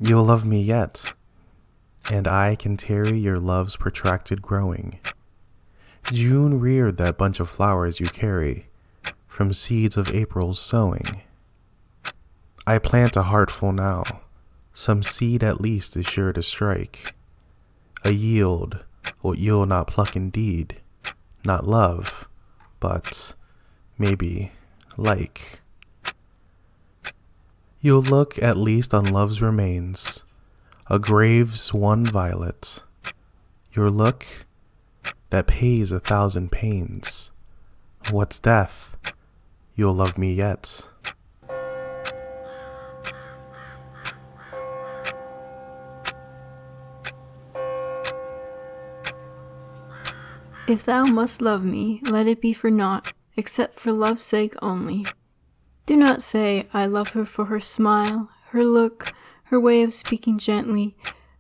You'll love me yet, and I can tarry your love's protracted growing. June reared that bunch of flowers you carry from seeds of April's sowing. I plant a heartful now, some seed at least is sure to strike. A yield, what you'll not pluck indeed, not love, but maybe like. You'll look at least on love's remains, a grave's one violet. Your look that pays 1,000 pains. What's death? You'll love me yet. If thou must love me, let it be for naught, except for love's sake only. Do not say, I love her for her smile, her look, her way of speaking gently,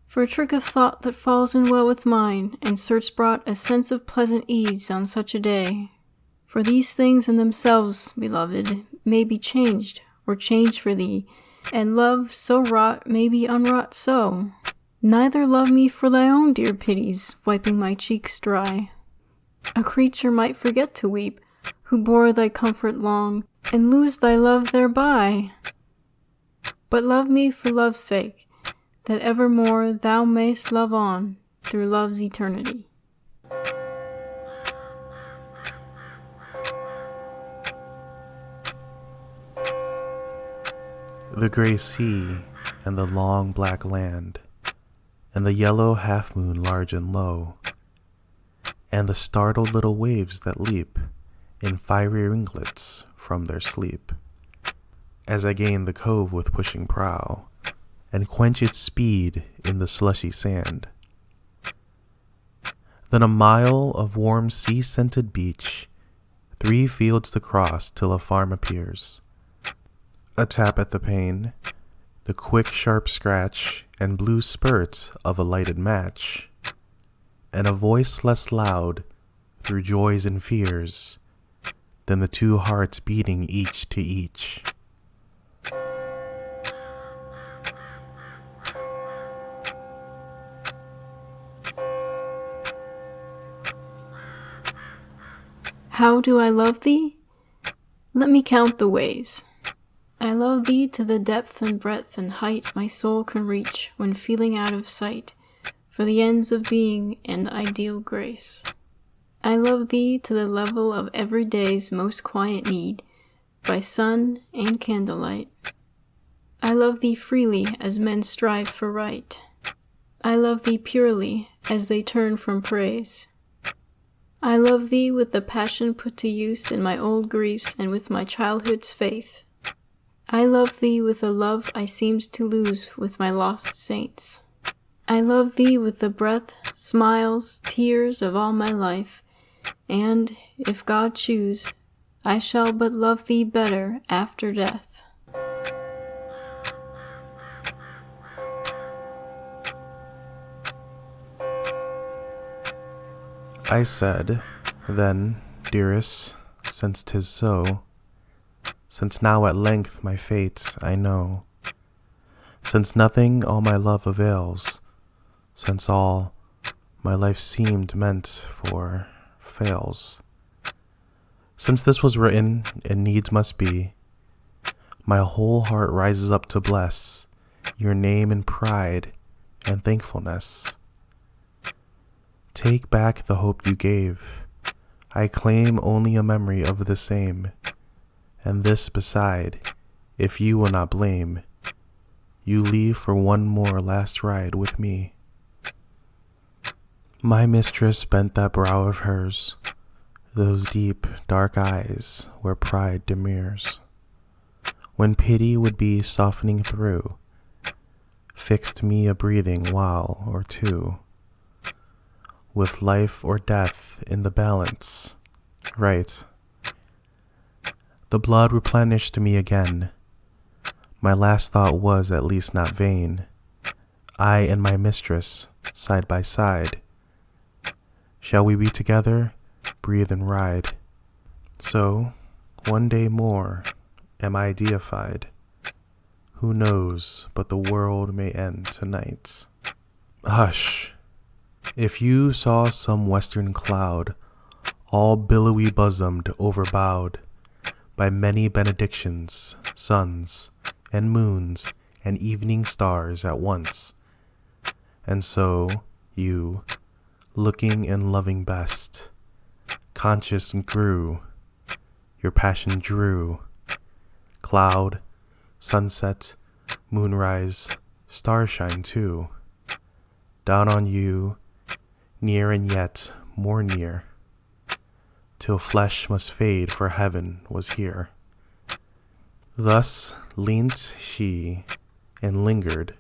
for a trick of thought that falls in well with mine, and certes brought a sense of pleasant ease on such a day. For these things in themselves, beloved, may be changed, or changed for thee, and love so wrought may be unwrought so. Neither love me for thy own dear pities, wiping my cheeks dry. A creature might forget to weep, who bore thy comfort long, and lose thy love thereby. But love me for love's sake, that evermore thou mayst love on through love's eternity. The gray sea and the long black land, and the yellow half-moon large and low, and the startled little waves that leap in fiery ringlets from their sleep, as I gain the cove with pushing prow, and quench its speed in the slushy sand. Then a mile of warm sea-scented beach, 3 fields to cross till a farm appears. A tap at the pane, the quick sharp scratch and blue spurt of a lighted match, and a voice less loud through joys and fears than the 2 hearts beating each to each. How do I love thee? Let me count the ways. I love thee to the depth and breadth and height my soul can reach when feeling out of sight for the ends of being and ideal grace. I love thee to the level of every day's most quiet need, by sun and candlelight. I love thee freely as men strive for right. I love thee purely as they turn from praise. I love thee with the passion put to use in my old griefs and with my childhood's faith. I love thee with a love I seemed to lose with my lost saints. I love thee with the breath, smiles, tears of all my life, and, if God choose, I shall but love thee better after death. I said, then, dearest, since 'tis so, since now at length my fate I know, since nothing all my love avails, since all my life seemed meant for fails, since this was written and needs must be, my whole heart rises up to bless your name in pride and thankfulness. Take back the hope you gave. I claim only a memory of the same, and this beside, if you will not blame, you leave for one more last ride with me. My mistress bent that brow of hers, those deep, dark eyes where pride demurs, when pity would be softening through, fixed me a breathing while or two, with life or death in the balance, right. The blood replenished me again. My last thought was at least not vain. I and my mistress, side by side. Shall we be together, breathe and ride? So, one day more am I deified, Who knows but the world may end tonight? Hush! If you saw some western cloud, all billowy bosomed, overbowed by many benedictions, suns, and moons, and evening stars at once, and so you, looking and loving best, conscious grew, your passion drew, cloud, sunset, moonrise, starshine too, down on you, near and yet more near, till flesh must fade for heaven was here. Thus leant she and lingered,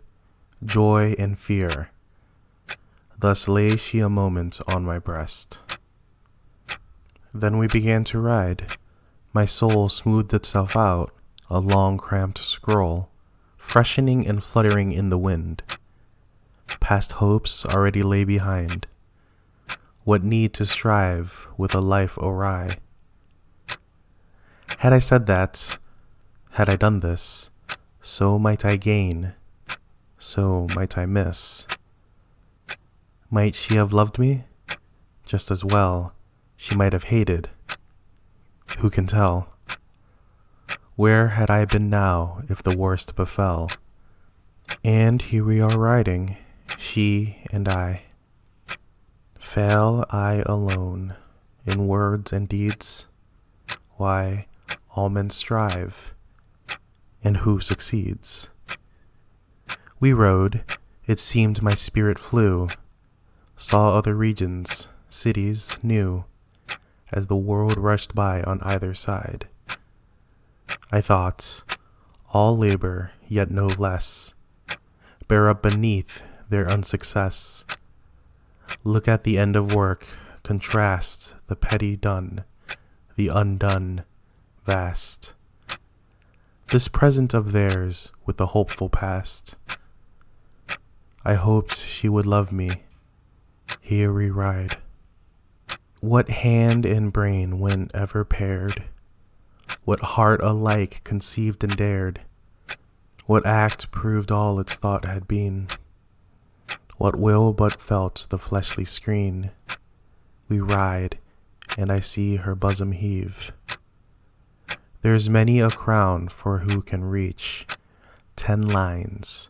joy and fear. Thus lay she a moment on my breast. Then we began to ride. My soul smoothed itself out, a long cramped scroll, freshening and fluttering in the wind. Past hopes already lay behind. What need to strive with a life awry? Had I said that, had I done this, so might I gain, so might I miss. Might she have loved me? Just as well, she might have hated. Who can tell? Where had I been now if the worst befell? And here we are riding, she and I. Fail I alone in words and deeds? Why, all men strive, and who succeeds? We rode, it seemed my spirit flew, saw other regions, cities new, as the world rushed by on either side. I thought, all labor, yet no less, bear up beneath their unsuccess. Look at the end of work, contrast the petty done, the undone, vast. This present of theirs with the hopeful past. I hoped she would love me. Here we ride. What hand and brain when ever paired? What heart alike conceived and dared? What act proved all its thought had been? What will but felt the fleshly screen? We ride, and I see her bosom heave. There's many a crown for who can reach 10 lines,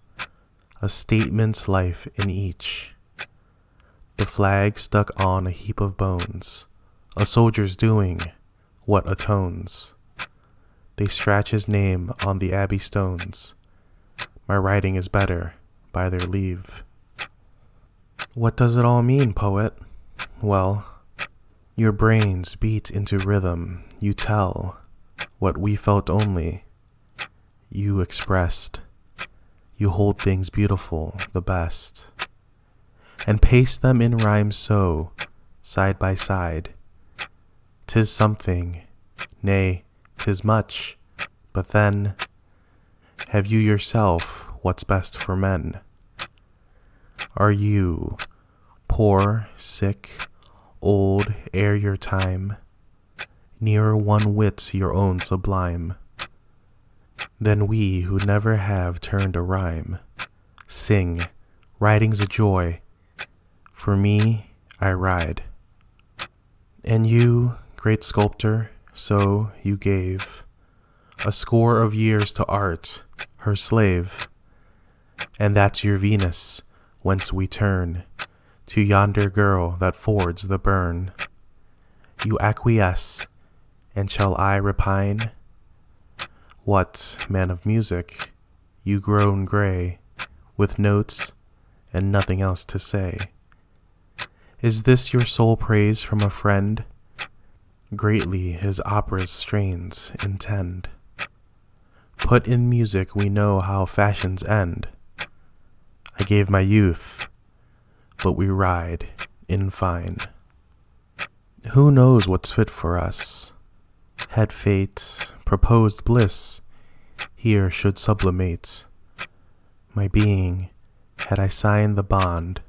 a statement's life in each. The flag stuck on a heap of bones, a soldier's doing what atones. They scratch his name on the abbey stones. My writing is better, by their leave. What does it all mean, poet? Well, your brains beat into rhythm. You tell what we felt only. You expressed. You hold things beautiful, the best, and paste them in rhyme so, side by side. 'Tis something, nay, 'tis much, but then, have you yourself what's best for men? Are you poor, sick, old, ere your time, nearer one wit your own sublime, than we who never have turned a rhyme? Sing, riding's a joy. For me, I ride. And you, great sculptor, so you gave a score of years to art, her slave. And that's your Venus, whence we turn to yonder girl that fords the burn. You acquiesce, and shall I repine? What, man of music, you grown gray, with notes and nothing else to say? Is this your sole praise from a friend? Greatly his opera's strains intend. Put in music we know how fashions end. I gave my youth, but we ride in fine. Who knows what's fit for us? Had fate proposed bliss, here should sublimate. My being, had I signed the bond,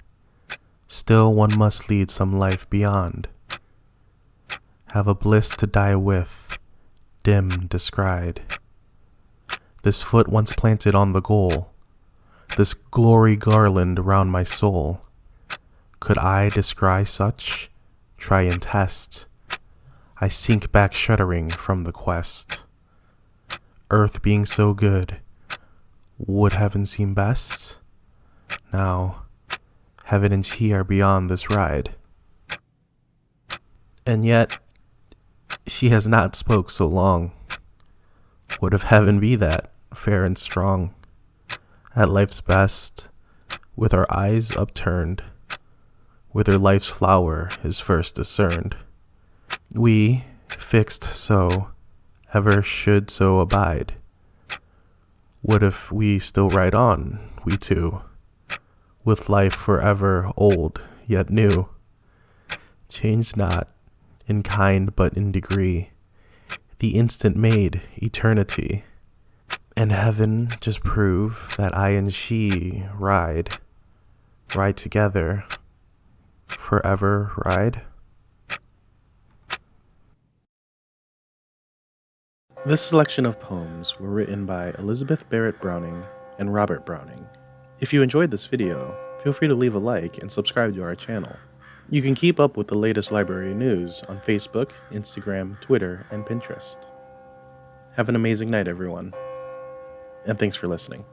still one must lead some life beyond. Have a bliss to die with, dim descried. this foot once planted on the goal, this glory garland round my soul. Could I descry such? Try and test. I sink back shuddering from the quest. Earth being so good, would heaven seem best? Now, heaven and she are beyond this ride. And yet, she has not spoke so long. Would of heaven be that, fair and strong, at life's best, with our eyes upturned, whither life's flower is first discerned. We, fixed so, ever should so abide. What if we still ride on, we two, with life forever old yet new, changed not in kind but in degree, the instant made eternity, and heaven just prove that I and she ride together, forever ride. This selection of poems were written by Elizabeth Barrett Browning and Robert Browning. If you enjoyed this video, feel free to leave a like and subscribe to our channel. You can keep up with the latest library news on Facebook, Instagram, Twitter, and Pinterest. Have an amazing night, everyone, and thanks for listening.